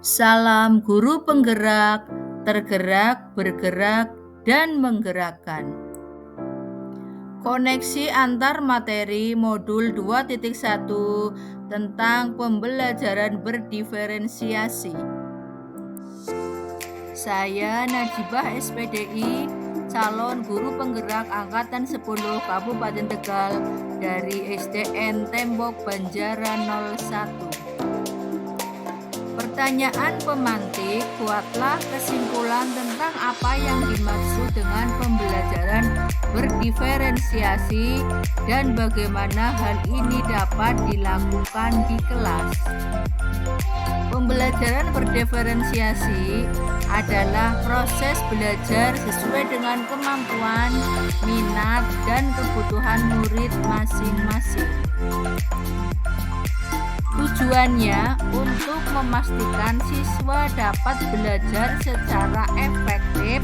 Salam guru penggerak, tergerak, bergerak, dan menggerakkan. Koneksi antar materi modul 2.1 tentang pembelajaran berdiferensiasi. Saya Najibah SPDI, calon guru penggerak angkatan 10 Kabupaten Tegal dari SDN Tembok Banjaran 01. Pertanyaan pemantik, buatlah kesimpulan tentang apa yang dimaksud dengan pembelajaran berdiferensiasi dan bagaimana hal ini dapat dilakukan di kelas. Pembelajaran berdiferensiasi adalah proses belajar sesuai dengan kemampuan, minat, dan kebutuhan murid masing-masing. Tujuannya untuk memastikan siswa dapat belajar secara efektif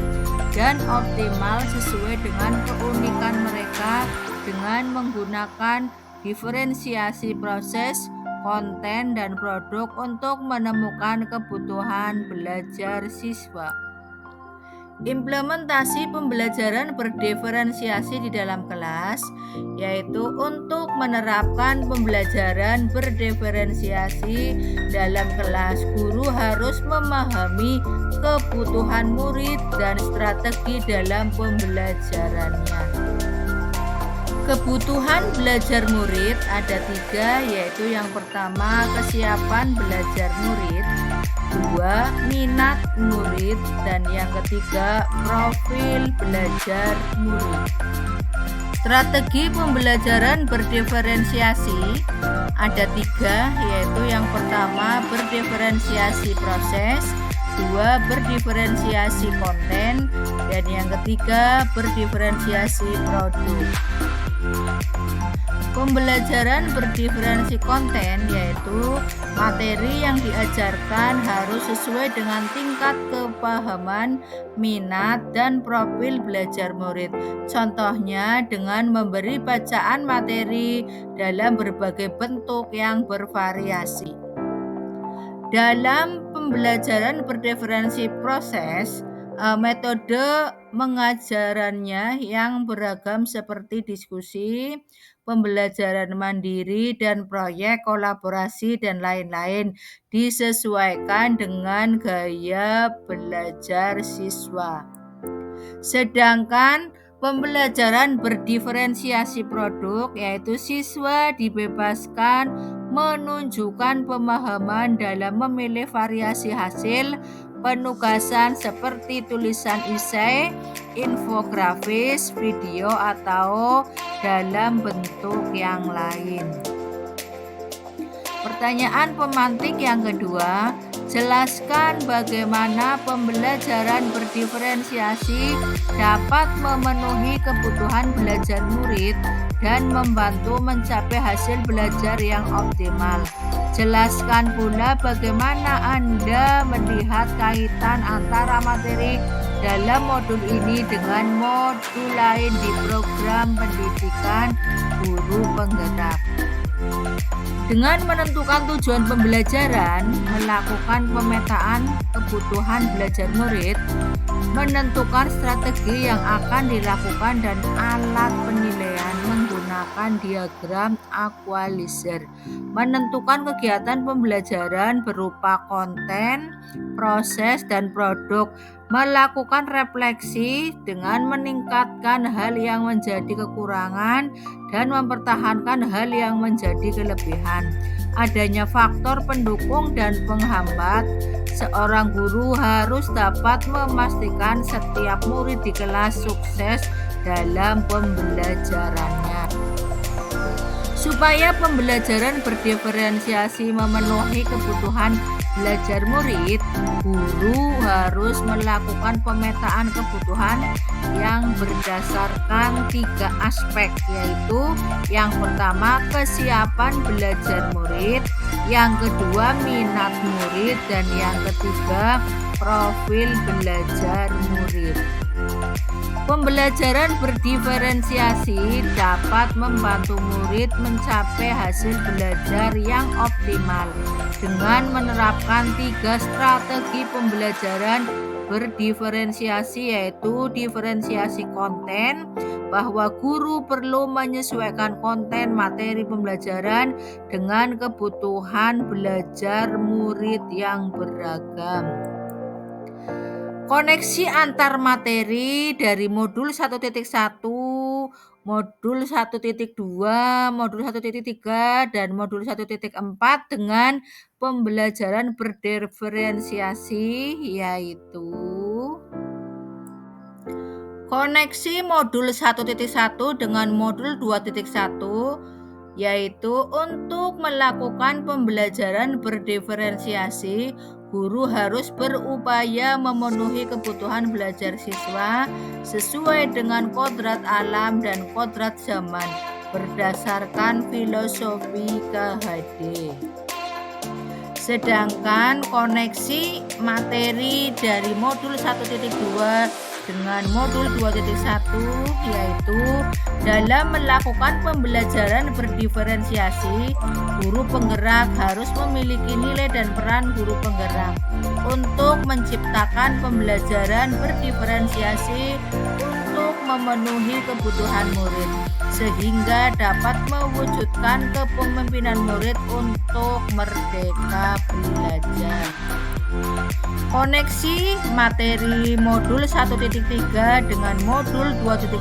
dan optimal sesuai dengan keunikan mereka dengan menggunakan diferensiasi proses, konten, dan produk untuk menemukan kebutuhan belajar siswa. Implementasi pembelajaran berdiferensiasi di dalam kelas yaitu untuk menerapkan pembelajaran berdiferensiasi dalam kelas, guru harus memahami kebutuhan murid dan strategi dalam pembelajarannya. Kebutuhan belajar murid ada 3, yaitu yang pertama kesiapan belajar murid, 2 minat murid, dan yang ketiga profil belajar murid. Strategi pembelajaran berdiferensiasi ada 3, yaitu yang pertama berdiferensiasi proses, 2 berdiferensiasi konten, dan yang ketiga berdiferensiasi produk. Pembelajaran berdiferensi konten yaitu materi yang diajarkan harus sesuai dengan tingkat kepahaman, minat, dan profil belajar murid. Contohnya dengan memberi bacaan materi dalam berbagai bentuk yang bervariasi. Dalam pembelajaran berdiferensi proses, metode mengajarannya yang beragam seperti diskusi, pembelajaran mandiri, dan proyek kolaborasi dan lain-lain disesuaikan dengan gaya belajar siswa. Sedangkan pembelajaran berdiferensiasi produk yaitu siswa dibebaskan menunjukkan pemahaman dalam memilih variasi hasil penugasan seperti tulisan esai, infografis, video, atau dalam bentuk yang lain. Pertanyaan pemantik yang kedua, jelaskan bagaimana pembelajaran berdiferensiasi dapat memenuhi kebutuhan belajar murid dan membantu mencapai hasil belajar yang optimal. Jelaskan pula bagaimana Anda melihat kaitan antara materi dalam modul ini dengan modul lain di program pendidikan guru penggerak. Dengan menentukan tujuan pembelajaran, melakukan pemetaan kebutuhan belajar murid, menentukan strategi yang akan dilakukan dan alat penilaian menggunakan diagram equalizer, menentukan kegiatan pembelajaran berupa konten, proses, dan produk, melakukan refleksi dengan meningkatkan hal yang menjadi kekurangan dan mempertahankan hal yang menjadi kelebihan. Adanya faktor pendukung dan penghambat, seorang guru harus dapat memastikan setiap murid di kelas sukses dalam pembelajarannya. Supaya pembelajaran berdiferensiasi memenuhi kebutuhan belajar murid, guru harus melakukan pemetaan kebutuhan yang berdasarkan 3 aspek, yaitu yang pertama kesiapan belajar murid, yang kedua minat murid, dan yang ketiga profil belajar murid. Pembelajaran berdiferensiasi dapat membantu murid mencapai hasil belajar yang optimal optimal dengan menerapkan 3 strategi pembelajaran berdiferensiasi, yaitu diferensiasi konten, bahwa guru perlu menyesuaikan konten materi pembelajaran dengan kebutuhan belajar murid yang beragam. Koneksi antar materi dari modul 1.1, modul 1.2, modul 1.3, dan modul 1.4 dengan pembelajaran berdiferensiasi, yaitu koneksi modul 1.1 dengan modul 2.1, yaitu untuk melakukan pembelajaran berdiferensiasi, guru harus berupaya memenuhi kebutuhan belajar siswa sesuai dengan kodrat alam dan kodrat zaman berdasarkan filosofi KHD. Sedangkan koneksi materi dari modul 1.2 dengan modul 2.1, yaitu dalam melakukan pembelajaran berdiferensiasi, guru penggerak harus memiliki nilai dan peran guru penggerak untuk menciptakan pembelajaran berdiferensiasi untuk memenuhi kebutuhan murid, sehingga dapat mewujudkan kepemimpinan murid untuk merdeka belajar. Koneksi materi modul 1.3 dengan modul 2.1,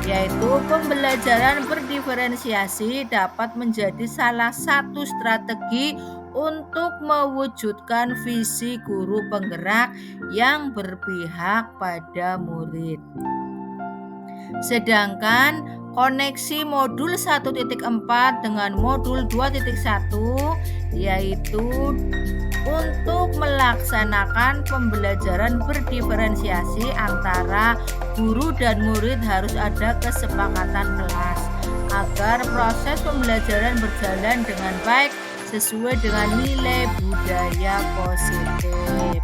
yaitu pembelajaran berdiferensiasi, dapat menjadi salah satu strategi untuk mewujudkan visi guru penggerak yang berpihak pada murid. Sedangkan koneksi modul 1.4 dengan modul 2.1, yaitu untuk melaksanakan pembelajaran berdiferensiasi antara guru dan murid, harus ada kesepakatan kelas agar proses pembelajaran berjalan dengan baik sesuai dengan nilai budaya positif.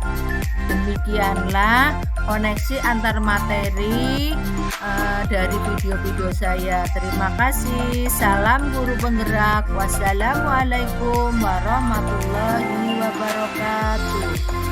Demikianlah koneksi antar materi dari video-video saya. Terima kasih. Salam guru penggerak. Wassalamualaikum warahmatullahi wabarakatuh.